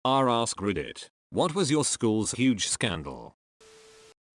AskReddit. What was your school's huge scandal?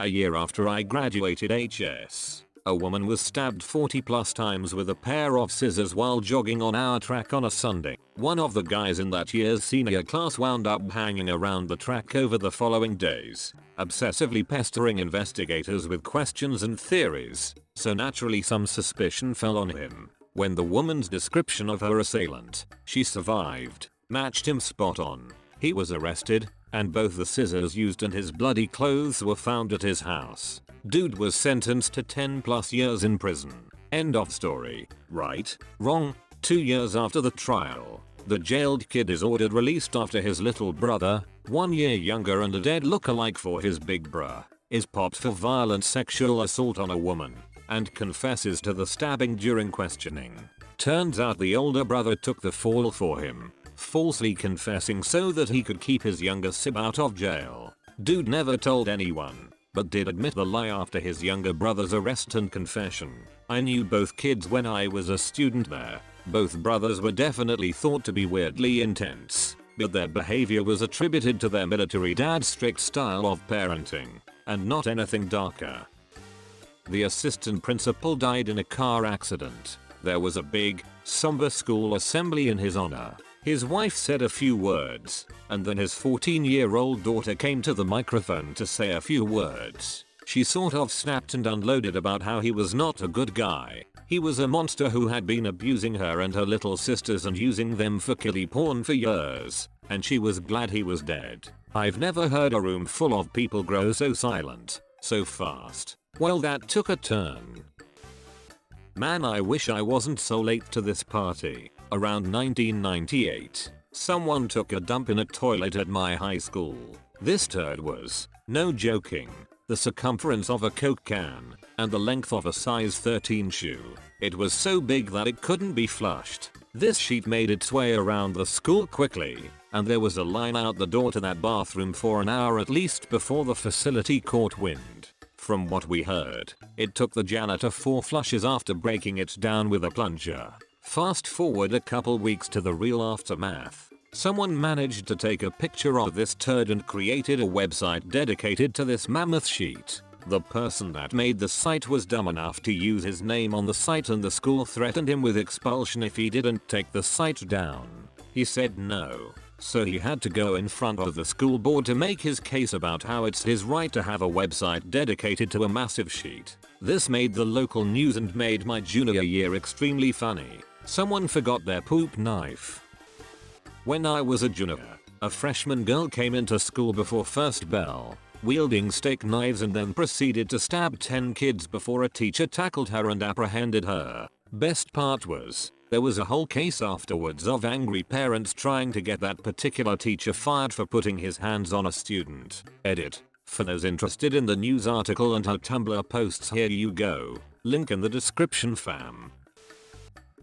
A year after I graduated HS, a woman was stabbed 40 plus times with a pair of scissors while jogging on our track on a Sunday. One of the guys in that year's senior class wound up hanging around the track over the following days, obsessively pestering investigators with questions and theories, so naturally some suspicion fell on him. When the woman's description of her assailant, she survived, matched him spot on, he was arrested, and both the scissors used and his bloody clothes were found at his house. Dude was sentenced to 10 plus years in prison. End of story. Right? Wrong? 2 years after the trial, the jailed kid is ordered released after his little brother, 1 year younger and a dead lookalike for his big bruh, is popped for violent sexual assault on a woman, and confesses to the stabbing during questioning. Turns out the older brother took the fall for him, falsely confessing so that he could keep his younger sib out of jail. Dude never told anyone, but did admit the lie after his younger brother's arrest and confession. I knew both kids when I was a student there. Both brothers were definitely thought to be weirdly intense, but their behavior was attributed to their military dad's strict style of parenting, and not anything darker. The assistant principal died in a car accident. There was a big, somber school assembly in his honor. His wife said a few words, and then his 14-year-old daughter came to the microphone to say a few words. She sort of snapped and unloaded about how he was not a good guy. He was a monster who had been abusing her and her little sisters and using them for kiddie porn for years, and she was glad he was dead. I've never heard a room full of people grow so silent, so fast. Well, that took a turn. Man, I wish I wasn't so late to this party. Around 1998, someone took a dump in a toilet at my high school. This turd was, no joking, the circumference of a Coke can, and the length of a size 13 shoe. It was so big that it couldn't be flushed. This sheet made its way around the school quickly, and there was a line out the door to that bathroom for an hour at least before the facility caught wind. From what we heard, it took the janitor 4 flushes after breaking it down with a plunger. Fast forward a couple weeks to the real aftermath. Someone managed to take a picture of this turd and created a website dedicated to this mammoth sheet. The person that made the site was dumb enough to use his name on the site, and the school threatened him with expulsion if he didn't take the site down. He said no, so he had to go in front of the school board to make his case about how it's his right to have a website dedicated to a massive sheet. This made the local news and made my junior year extremely funny. Someone forgot their poop knife. When I was a junior, a freshman girl came into school before first bell, wielding steak knives, and then proceeded to stab 10 kids before a teacher tackled her and apprehended her. Best part was, there was a whole case afterwards of angry parents trying to get that particular teacher fired for putting his hands on a student. Edit. For those interested in the news article and her Tumblr posts, here you go. Link in the description, fam.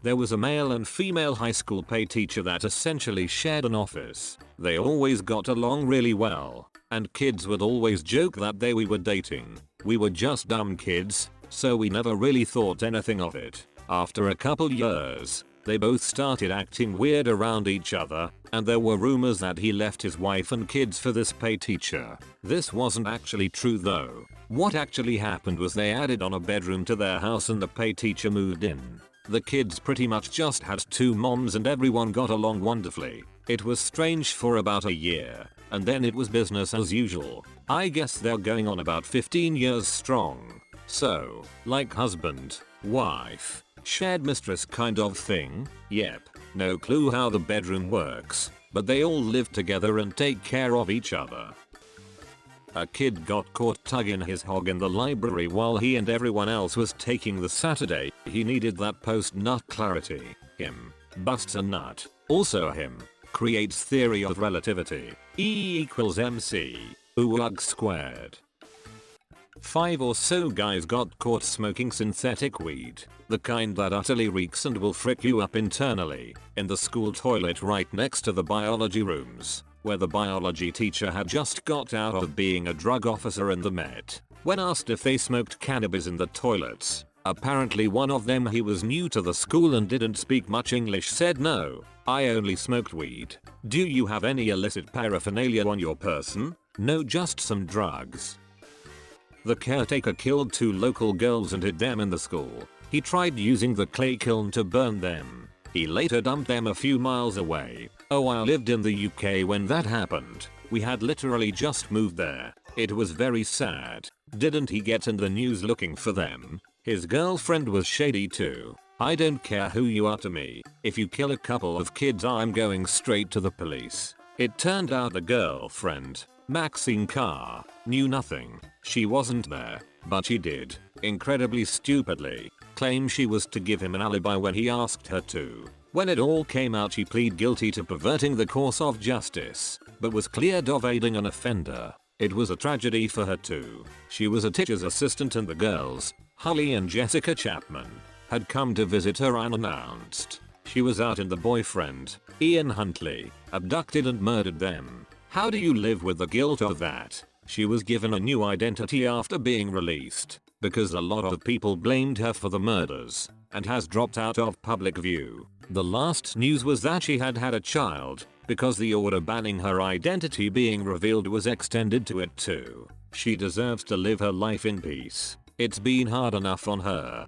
There was a male and female high school PE teacher that essentially shared an office. They always got along really well, and kids would always joke that we were dating. We were just dumb kids, so we never really thought anything of it. After a couple years, they both started acting weird around each other, and there were rumors that he left his wife and kids for this PE teacher. This wasn't actually true though. What actually happened was they added on a bedroom to their house and the PE teacher moved in. The kids pretty much just had 2 moms and everyone got along wonderfully. It was strange for about a year, and then it was business as usual. I guess they're going on about 15 years strong. So, like husband, wife, shared mistress kind of thing? Yep. No clue how the bedroom works, but they all live together and take care of each other. A kid got caught tugging his hog in the library while he and everyone else was taking the Saturday. He needed that post-nut clarity. Him. Busts a nut. Also him. Creates theory of relativity. E = mc. Ugh squared. 5 or so guys got caught smoking synthetic weed. The kind that utterly reeks and will frick you up internally. In the school toilet right next to the biology rooms, where the biology teacher had just got out of being a drug officer in the Met. When asked if they smoked cannabis in the toilets, Apparently one of them, he was new to the school and didn't speak much English, said no, I only smoked weed. Do you have any illicit paraphernalia on your person? No, just some drugs. The caretaker killed 2 local girls and hid them in the school. He tried using the clay kiln to burn them. He later dumped them a few miles away. Oh, I lived in the UK when that happened. We had literally just moved there. It was very sad. Didn't he get in the news looking for them? His girlfriend was shady too. I don't care who you are to me. If you kill a couple of kids, I'm going straight to the police. It turned out the girlfriend, Maxine Carr, knew nothing. She wasn't there, but she did, incredibly stupidly, claim she was to give him an alibi when he asked her to. When it all came out, she pleaded guilty to perverting the course of justice, but was cleared of aiding an offender. It was a tragedy for her too. She was a teacher's assistant and the girls, Holly and Jessica Chapman, had come to visit her unannounced. She was out and the boyfriend, Ian Huntley, abducted and murdered them. How do you live with the guilt of that? She was given a new identity after being released, because a lot of people blamed her for the murders, and has dropped out of public view. The last news was that she had had a child, because the order banning her identity being revealed was extended to it too. She deserves to live her life in peace. It's been hard enough on her.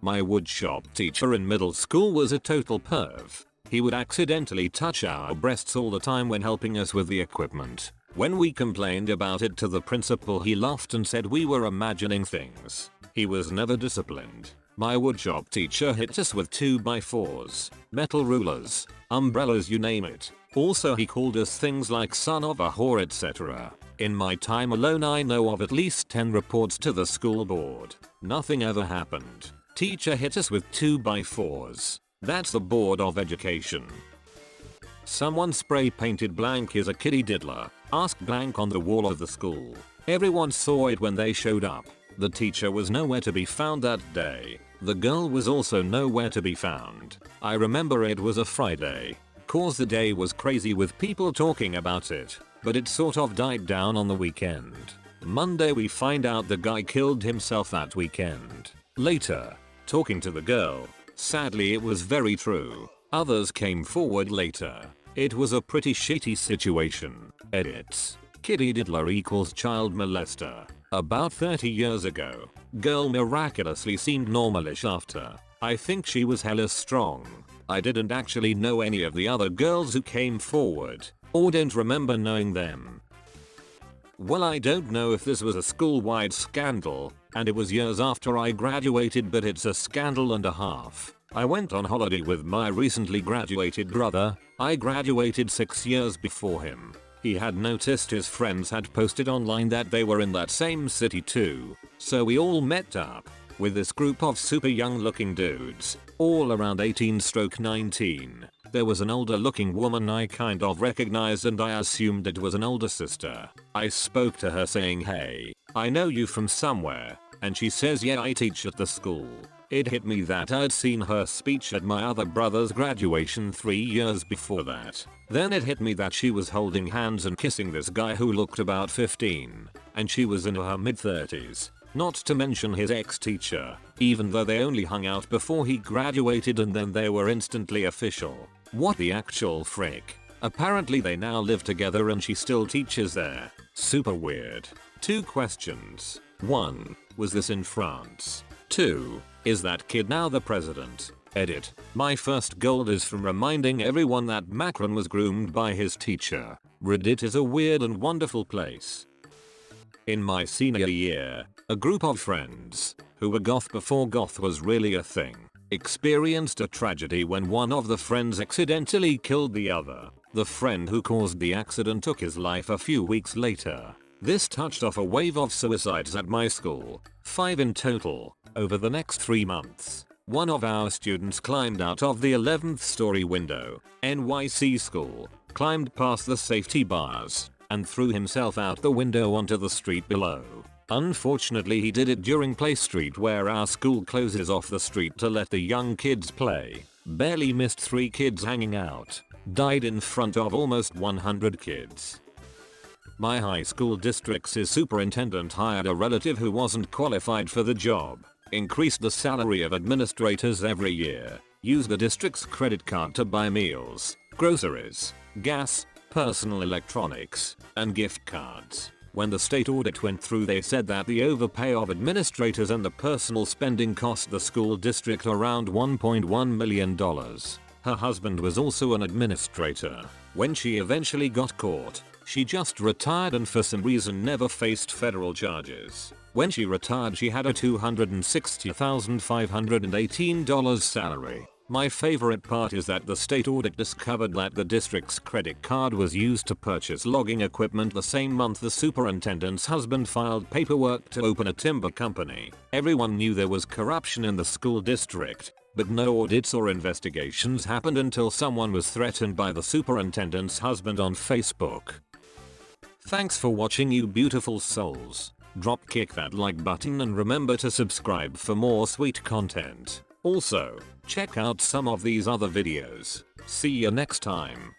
My woodshop teacher in middle school was a total perv. He would accidentally touch our breasts all the time when helping us with the equipment. When we complained about it to the principal, he laughed and said we were imagining things. He was never disciplined. My woodshop teacher hit us with 2x4s, metal rulers, umbrellas, you name it. Also, he called us things like son of a whore, etc. In my time alone, I know of at least 10 reports to the school board. Nothing ever happened. Teacher hit us with 2x4s. That's the Board of Education. Someone spray painted blank is a kiddie diddler. Ask blank on the wall of the school. Everyone saw it when they showed up. The teacher was nowhere to be found that day. The girl was also nowhere to be found. I remember it was a Friday. Cause the day was crazy with people talking about it, but it sort of died down on the weekend. Monday we find out the guy killed himself that weekend. Later, talking to the girl, sadly it was very true. Others came forward later. It was a pretty shitty situation. Edits. Kiddie diddler equals child molester. About 30 years ago, girl miraculously seemed normalish after. I think she was hella strong. I didn't actually know any of the other girls who came forward, or don't remember knowing them. Well, I don't know if this was a school-wide scandal, and it was years after I graduated, but it's a scandal and a half. I went on holiday with my recently graduated brother. I graduated 6 years before him. He had noticed his friends had posted online that they were in that same city too, so we all met up with this group of super young looking dudes, all around 18-19. There was an older looking woman I kind of recognized and I assumed it was an older sister. I spoke to her saying, "Hey, I know you from somewhere," and she says, "Yeah, I teach at the school." It hit me that I'd seen her speech at my other brother's graduation 3 years before that. Then it hit me that she was holding hands and kissing this guy who looked about 15, and she was in her mid-30s. Not to mention his ex-teacher, even though they only hung out before he graduated and then they were instantly official. What the actual frick? Apparently they now live together and she still teaches there. Super weird. 2 questions. 1. Was this in France? 2. Is that kid now the president? Edit. My first goal is from reminding everyone that Macron was groomed by his teacher. Reddit is a weird and wonderful place. In my senior year, a group of friends, who were goth before goth was really a thing, experienced a tragedy when one of the friends accidentally killed the other. The friend who caused the accident took his life a few weeks later. This touched off a wave of suicides at my school, 5 in total, over the next 3 months. One of our students climbed out of the 11th story window, NYC school, climbed past the safety bars, and threw himself out the window onto the street below. Unfortunately, he did it during Play Street, where our school closes off the street to let the young kids play. Barely missed 3 kids hanging out. Died in front of almost 100 kids. My high school district's superintendent hired a relative who wasn't qualified for the job. Increased the salary of administrators every year. Used the district's credit card to buy meals, groceries, gas, personal electronics, and gift cards. When the state audit went through, they said that the overpay of administrators and the personal spending cost the school district around $1.1 million. Her husband was also an administrator. When she eventually got caught, she just retired and for some reason never faced federal charges. When she retired, she had a $260,518 salary. My favorite part is that the state audit discovered that the district's credit card was used to purchase logging equipment the same month the superintendent's husband filed paperwork to open a timber company. Everyone knew there was corruption in the school district, but no audits or investigations happened until someone was threatened by the superintendent's husband on Facebook. Thanks for watching, you beautiful souls. Kick that like button and remember to subscribe for more sweet content. Also, check out some of these other videos. See you next time.